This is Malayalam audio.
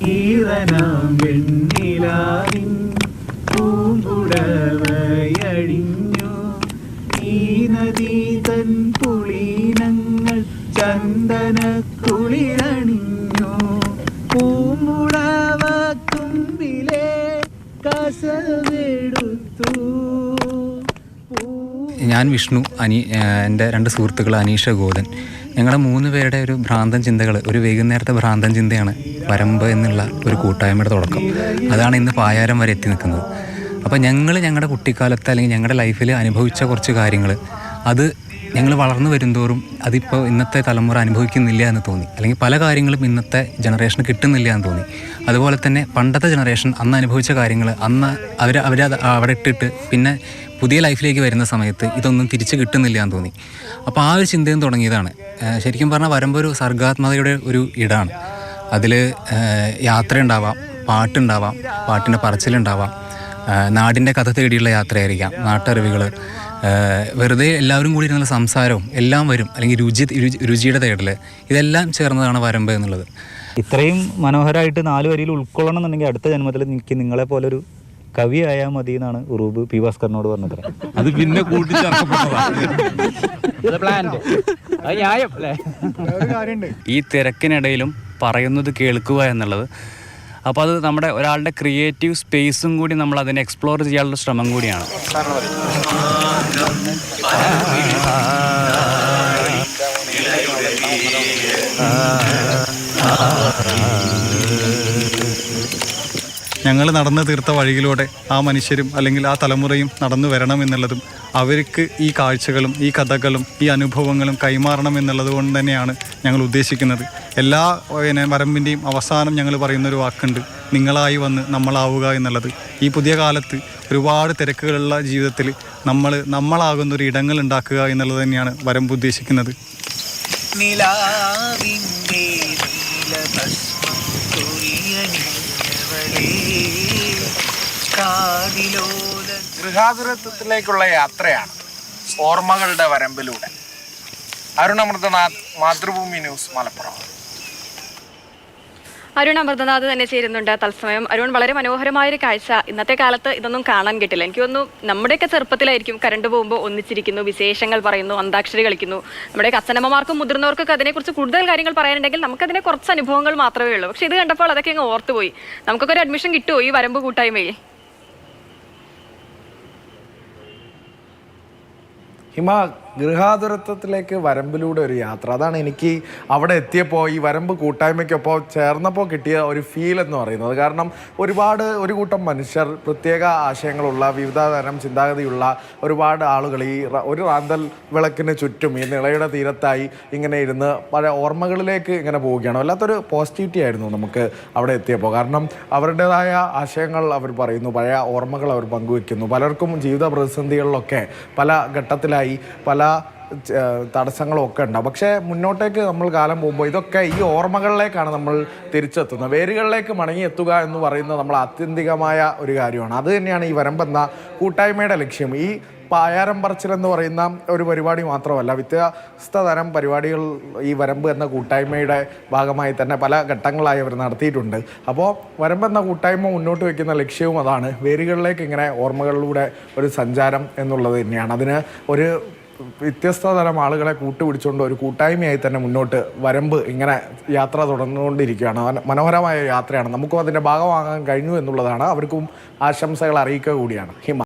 ഈറനാം വെണ്ണിലാവിൻ പൂങ്കുടവയഴിഞ്ഞു ഈ നദീ തൻ പുളീനങ്ങൾ ചന്ദന കുളിരണിഞ്ഞു പൂമുടവ തുമ്പിലെ കസവെടുത്തു. ഞാൻ വിഷ്ണു, എൻ്റെ 2 സുഹൃത്തുക്കൾ അനീഷ, ഗോതൻ. ഞങ്ങളുടെ 3 പേരുടെ ഒരു ഭ്രാന്തൻ ചിന്തകൾ, ഒരു വൈകുന്നേരത്തെ ഭ്രാന്തൻ ചിന്തയാണ് വരമ്പ് എന്നുള്ള ഒരു കൂട്ടായ്മയുടെ തുടക്കം. അതാണ് ഇന്ന് പായാരം വരെ എത്തി നിൽക്കുന്നത്. അപ്പോൾ ഞങ്ങളുടെ കുട്ടിക്കാലത്ത് അല്ലെങ്കിൽ ഞങ്ങളുടെ ലൈഫിൽ അനുഭവിച്ച കുറച്ച് കാര്യങ്ങൾ, അത് ഞങ്ങൾ വളർന്നു വരുന്തോറും അതിപ്പോൾ ഇന്നത്തെ തലമുറ അനുഭവിക്കുന്നില്ല എന്ന് തോന്നി, അല്ലെങ്കിൽ പല കാര്യങ്ങളും ഇന്നത്തെ ജനറേഷന് കിട്ടുന്നില്ല എന്ന് തോന്നി. അതുപോലെ തന്നെ പണ്ടത്തെ ജനറേഷൻ അന്ന് അനുഭവിച്ച കാര്യങ്ങൾ അന്ന് അവരത് അവിടെ ഇട്ടിട്ട് പിന്നെ പുതിയ ലൈഫിലേക്ക് വരുന്ന സമയത്ത് ഇതൊന്നും തിരിച്ച് കിട്ടുന്നില്ല എന്ന് തോന്നി. അപ്പോൾ ആ ഒരു ചിന്തയും തുടങ്ങിയതാണ്. ശരിക്കും പറഞ്ഞാൽ വരുമ്പോൾ ഒരു സർഗാത്മകതയുടെ ഒരു ഇടമാണ്. അതിൽ യാത്രയുണ്ടാവാം, പാട്ടുണ്ടാവാം, പാട്ടിൻ്റെ പറച്ചിലുണ്ടാവാം, നാടിൻ്റെ കഥ തേടിയുള്ള യാത്രയായിരിക്കാം, നാട്ടറിവുകൾ, വെറുതെ എല്ലാവരും കൂടി ഇരുന്നുള്ള സംസാരവും എല്ലാം വരും, അല്ലെങ്കിൽ രുചിയുടെ തേടൽ, ഇതെല്ലാം ചേർന്നതാണ് വരമ്പ് എന്നുള്ളത്. ഇത്രയും മനോഹരമായിട്ട് 4 വരിയിൽ ഉൾക്കൊള്ളണം എന്നുണ്ടെങ്കിൽ അടുത്ത ജന്മത്തിൽ എനിക്ക് നിങ്ങളെ പോലൊരു കവിയായാൽ മതി എന്നാണ് ഉറൂബ് പി ഭാസ്കറിനോട് പറഞ്ഞത്. അത് പിന്നെ ഈ തിരക്കിനിടയിലും പറയുന്നത് കേൾക്കുക എന്നുള്ളത്, അപ്പോൾ അത് നമ്മുടെ ഒരാളുടെ ക്രിയേറ്റീവ് സ്പേസും കൂടി നമ്മൾ അതിനെ എക്സ്പ്ലോർ ചെയ്യാനുള്ള ശ്രമം കൂടിയാണ്. ഞങ്ങൾ നടന്നു തീർത്ത വഴിയിലൂടെ ആ മനുഷ്യരും അല്ലെങ്കിൽ ആ തലമുറയും നടന്നു വരണം എന്നുള്ളതും അവർക്ക് ഈ കാഴ്ചകളും ഈ കഥകളും ഈ അനുഭവങ്ങളും കൈമാറണം എന്നുള്ളത് കൊണ്ട് തന്നെയാണ് ഞങ്ങൾ ഉദ്ദേശിക്കുന്നത്. എല്ലാ വരമ്പിൻ്റെയും അവസാനം ഞങ്ങൾ പറയുന്നൊരു വാക്കുണ്ട്, നിങ്ങളായി വന്ന് നമ്മളാവുക എന്നുള്ളത്. ഈ പുതിയ കാലത്ത് ഒരുപാട് തിരക്കുകളുള്ള ജീവിതത്തിൽ നമ്മളാകുന്നൊരു ഇടങ്ങൾ ഉണ്ടാക്കുക എന്നുള്ളത് തന്നെയാണ് വരമ്പ് ഉദ്ദേശിക്കുന്നത്. ഗൃഹാതുരത്വത്തിലേക്കുള്ള യാത്രയാണ് ഓർമ്മകളുടെ വരമ്പിലൂടെ. അരുൺ അമൃതനാഥ്, മാതൃഭൂമി ന്യൂസ്, മലപ്പുറം. അരുൺ അമൃതനാഥ് തന്നെ ചേരുന്നുണ്ട് തത്സമയം. അരുൺ, വളരെ മനോഹരമായൊരു കാഴ്ച. ഇന്നത്തെ കാലത്ത് ഇതൊന്നും കാണാൻ കിട്ടില്ല. എനിക്ക് തോന്നുന്നു നമ്മുടെയൊക്കെ ചെറുപ്പത്തിലായിരിക്കും കറണ്ട് പോകുമ്പോൾ ഒന്നിച്ചിരിക്കുന്നു, വിശേഷങ്ങൾ പറയുന്നു, അന്താക്ഷരി കളിക്കുന്നു. നമ്മുടെ അച്ഛനമ്മമാർക്കും മുതിർന്നവർക്കൊക്കെ അതിനെക്കുറിച്ച് കൂടുതൽ കാര്യങ്ങൾ പറയാനുണ്ടെങ്കിൽ നമുക്കതിനെ കുറച്ച് അനുഭവങ്ങൾ മാത്രമേ ഉള്ളൂ. പക്ഷെ ഇത് കണ്ടപ്പോൾ അതൊക്കെ അങ്ങ് ഓർത്തുപോയി. നമുക്കൊക്കെ ഒരു അഡ്മിഷൻ കിട്ടുമോ ഈ വരമ്പ് കൂട്ടായ്മയിൽ? ഹിമ, ഗൃഹാതുരത്വത്തിലേക്ക് വരമ്പിലൂടെ ഒരു യാത്ര, അതാണ് എനിക്ക് അവിടെ എത്തിയപ്പോൾ ഈ വരമ്പ് കൂട്ടായ്മയ്ക്കൊപ്പോൾ ചേർന്നപ്പോൾ കിട്ടിയ ഒരു ഫീൽ എന്ന് പറയുന്നത്. കാരണം ഒരു കൂട്ടം മനുഷ്യർ, പ്രത്യേക ആശയങ്ങളുള്ള, വിവിധ തരം ചിന്താഗതിയുള്ള ഒരുപാട് ആളുകൾ ഈ ഒരു റാന്തൽ വിളക്കിന് ചുറ്റും ഈ നിളയുടെ തീരത്തായി ഇങ്ങനെ ഇരുന്ന് പല ഓർമ്മകളിലേക്ക് ഇങ്ങനെ പോവുകയാണ്. വല്ലാത്തൊരു പോസിറ്റിവിറ്റി ആയിരുന്നു നമുക്ക് അവിടെ എത്തിയപ്പോൾ. കാരണം അവരുടേതായ ആശയങ്ങൾ അവർ പറയുന്നു, പഴയ ഓർമ്മകൾ അവർ പങ്കുവെക്കുന്നു. പലർക്കും ജീവിത പ്രതിസന്ധികളിലൊക്കെ പല ഘട്ടത്തിലായി പല തടസ്സങ്ങളും ഒക്കെ ഉണ്ടാവും. പക്ഷേ മുന്നോട്ടേക്ക് നമ്മൾ കാലം പോകുമ്പോൾ ഇതൊക്കെ ഈ ഓർമ്മകളിലേക്കാണ് നമ്മൾ തിരിച്ചെത്തുന്നത്. വേരുകളിലേക്ക് മടങ്ങിയെത്തുക എന്ന് പറയുന്നത് നമ്മൾ ആത്യന്തികമായ ഒരു കാര്യമാണ്. അത് തന്നെയാണ് ഈ വരമ്പെന്ന കൂട്ടായ്മയുടെ ലക്ഷ്യം. ഈ പായാരം പറച്ചിലെന്ന് പറയുന്ന ഒരു പരിപാടി മാത്രമല്ല, വ്യത്യസ്ത തരം പരിപാടികൾ ഈ വരമ്പ് എന്ന കൂട്ടായ്മയുടെ ഭാഗമായി തന്നെ പല ഘട്ടങ്ങളായി അവർ നടത്തിയിട്ടുണ്ട്. അപ്പോൾ വരമ്പെന്ന കൂട്ടായ്മ മുന്നോട്ട് വയ്ക്കുന്ന ലക്ഷ്യവും അതാണ്, വേരുകളിലേക്ക് ഇങ്ങനെ ഓർമ്മകളിലൂടെ ഒരു സഞ്ചാരം എന്നുള്ളത് തന്നെയാണ്. അതിന് ഒരു വ്യത്യസ്ത തരം ആളുകളെ കൂട്ടുപിടിച്ചുകൊണ്ട് ഒരു കൂട്ടായ്മയായി തന്നെ മുന്നോട്ട് വരമ്പ് ഇങ്ങനെ യാത്ര തുടർന്നുകൊണ്ടിരിക്കുകയാണ്. മനോഹരമായ യാത്രയാണ്. നമുക്കും അതിൻ്റെ ഭാഗമാകാൻ കഴിഞ്ഞു എന്നുള്ളതാണ്. അവർക്കും ആശംസകൾ അറിയിക്കുക കൂടിയാണ്. ഹിമ.